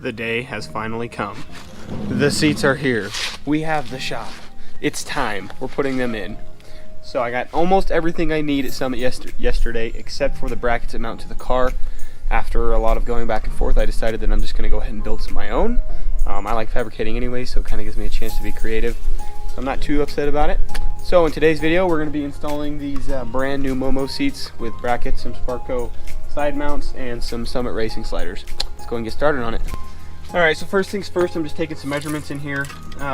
The day has finally come. The seats are here. We have the shop. It's time. We're putting them in. So I got almost everything I need at Summit yesterday, except for the brackets that mount to the car. After a lot of going back and forth, I decided that I'm just going to go ahead and build some of my own. I like fabricating anyway, so it kind of gives me a chance to be creative. So I'm not too upset about it. So in today's video, we're going to be installing these brand new Momo seats with brackets, some Sparco side mounts, and some Summit racing sliders. Let's go and get started on it. Alright, so first things first, I'm just taking some measurements in here.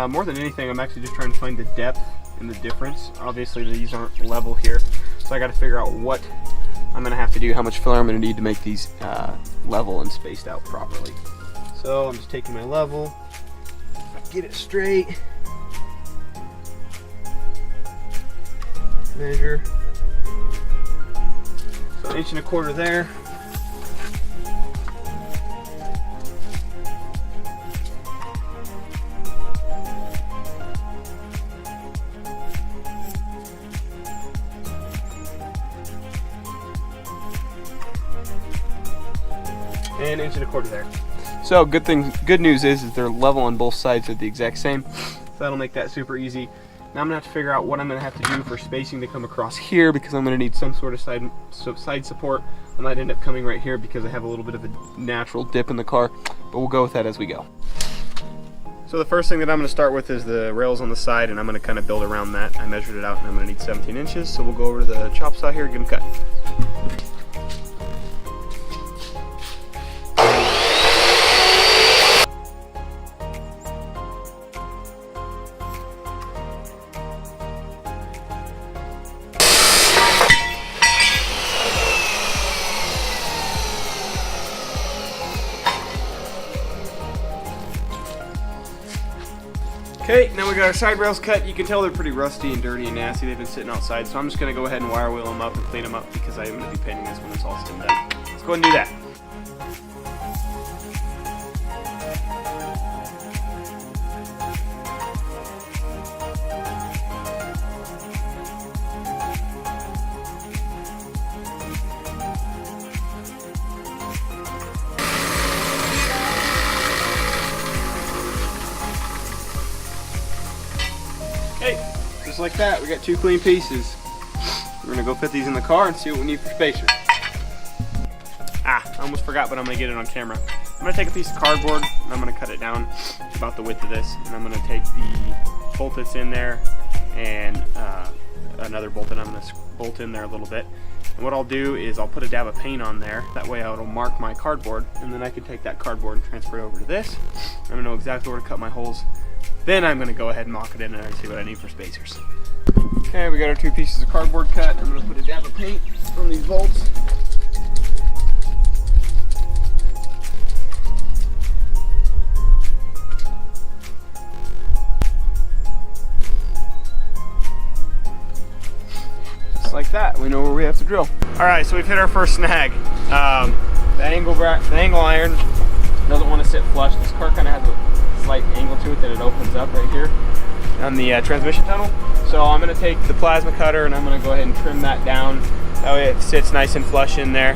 More than anything, I'm actually just trying to find the depth and the difference. Obviously these aren't level here, so I got to figure out what I'm going to have to do, how much filler I'm going to need to make these level and spaced out properly. So I'm just taking my level, get it straight, measure, so 1.25 inches there. And 1.25 inches there. So good news is they're level on both sides. They're the exact same. So that'll make that super easy. Now I'm gonna have to figure out what I'm gonna have to do for spacing to come across here, because I'm gonna need some sort of side support. I might end up coming right here because I have a little bit of a natural dip in the car, but we'll go with that as we go. So the first thing that I'm gonna start with is the rails on the side, and I'm gonna kind of build around that. I measured it out and I'm gonna need 17 inches. So we'll go over to the chop saw here and get them cut. Okay, now we got our side rails cut. You can tell they're pretty rusty and dirty and nasty. They've been sitting outside, so I'm just going to go ahead and wire wheel them up and clean them up, because I am going to be painting this when it's all said and done. Let's go ahead and do that. Okay, just like that, we got two clean pieces. We're gonna go fit these in the car and see what we need for spacers. I almost forgot, but I'm gonna get it on camera. I'm gonna take a piece of cardboard and I'm gonna cut it down about the width of this, and I'm gonna take the bolt that's in there and another bolt that I'm gonna bolt in there a little bit. And what I'll do is I'll put a dab of paint on there. That way it'll mark my cardboard, and then I can take that cardboard and transfer it over to this. I'm gonna know exactly where to cut my holes. Then I'm going to go ahead and mock it in there and see what I need for spacers. Okay, we got our two pieces of cardboard cut. I'm going to put a dab of paint on these bolts. Just like that, we know where we have to drill. Alright, so we've hit our first snag. The angle iron doesn't want to sit flush. This car kind of has a slight angle to it that it opens up right here on the transmission tunnel. So I'm going to take the plasma cutter and I'm going to go ahead and trim that down. That way it sits nice and flush in there.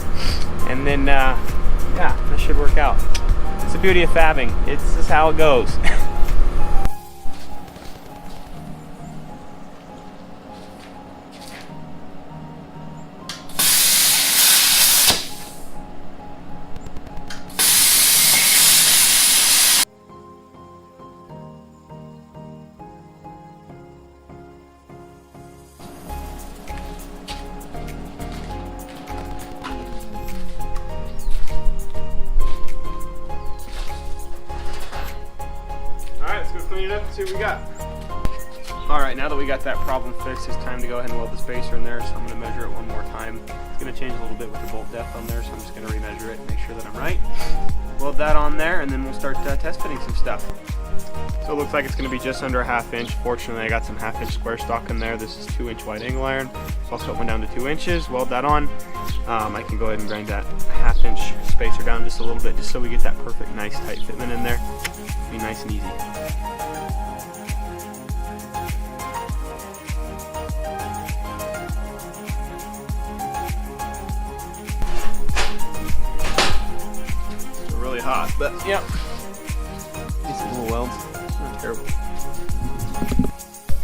And then, yeah, this should work out. It's the beauty of fabbing. It's just how it goes. Let's go clean it up and see what we got. Alright, now that we got that problem fixed, it's time to go ahead and weld the spacer in there. So I'm going to measure it one more time. It's going to change a little bit with the bolt depth on there, so I'm just going to remeasure it and make sure that I'm right. Weld that on there, and then we'll start test fitting some stuff. So it looks like it's going to be just under a 1/2 inch. Fortunately, I got some 1/2 inch square stock in there. This is 2-inch wide angle iron. So I'll set one down to 2 inches, weld that on. I can go ahead and grind that 1/2 inch spacer down just a little bit, just so we get that perfect, nice, tight fitment in there. Be nice and easy. It's really hot, but yeah, Oh well, not terrible.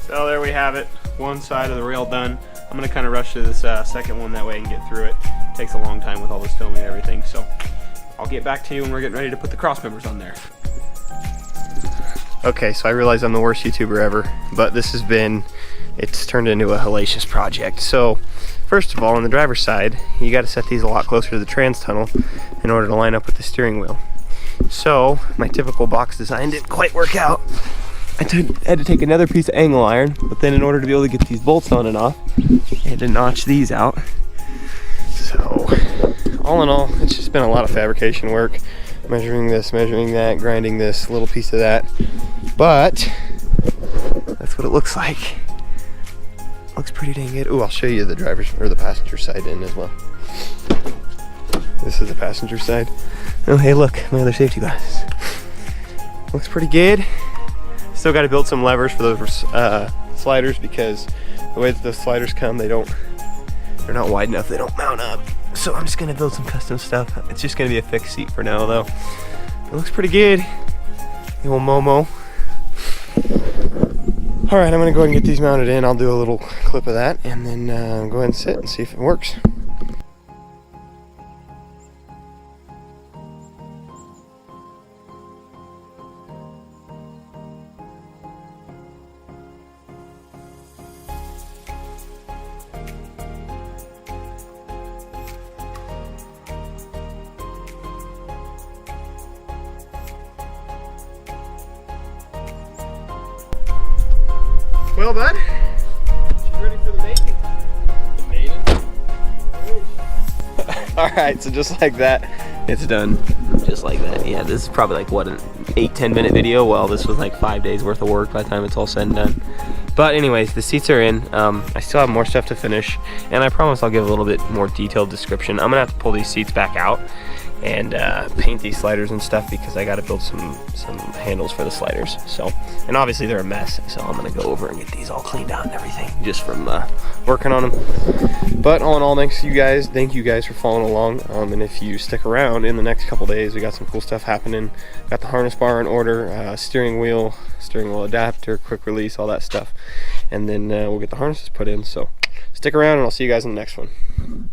So there we have it. One side of the rail done. I'm gonna kind of rush to this second one, that way I can get through it. It takes a long time with all this filming and everything, so I'll get back to you when we're getting ready to put the cross members on there. Okay, so I realize I'm the worst YouTuber ever, but it's turned into a hellacious project. So, first of all, on the driver's side, you gotta set these a lot closer to the trans tunnel in order to line up with the steering wheel. So, my typical box design didn't quite work out. I had to take another piece of angle iron, but then in order to be able to get these bolts on and off, I had to notch these out. So, all in all, it's just been a lot of fabrication work. Measuring this, measuring that, grinding this, little piece of that. But, that's what it looks like. Looks pretty dang good. Ooh, I'll show you the driver's, or the passenger side in as well. This is the passenger side. Oh, hey look, my other safety glasses. Looks pretty good. Still got to build some levers for those sliders, because the way that the sliders come, they're not wide enough, they don't mount up. So I'm just gonna build some custom stuff. It's just gonna be a fixed seat for now though. It looks pretty good. The old Momo. All right, I'm gonna go ahead and get these mounted in. I'll do a little clip of that and then go ahead and sit and see if it works. Well, bud, she's ready for the mating. The mating? All right, so just like that, it's done. Just like that. Yeah, this is probably like, what, an 8-10 minute video? Well, this was like 5 days worth of work by the time it's all said and done. But anyways, the seats are in. I still have more stuff to finish, and I promise I'll give a little bit more detailed description. I'm gonna have to pull these seats back out and paint these sliders and stuff, because I got to build some handles for the sliders. So, and obviously they're a mess, so I'm gonna go over and get these all cleaned out and everything just from working on them. But all in all, thank you guys for following along. And if you stick around in the next couple days, we got some cool stuff happening. Got the harness bar in order, steering wheel adapter, quick release, all that stuff, and then we'll get the harnesses put in. So stick around, and I'll see you guys in the next one.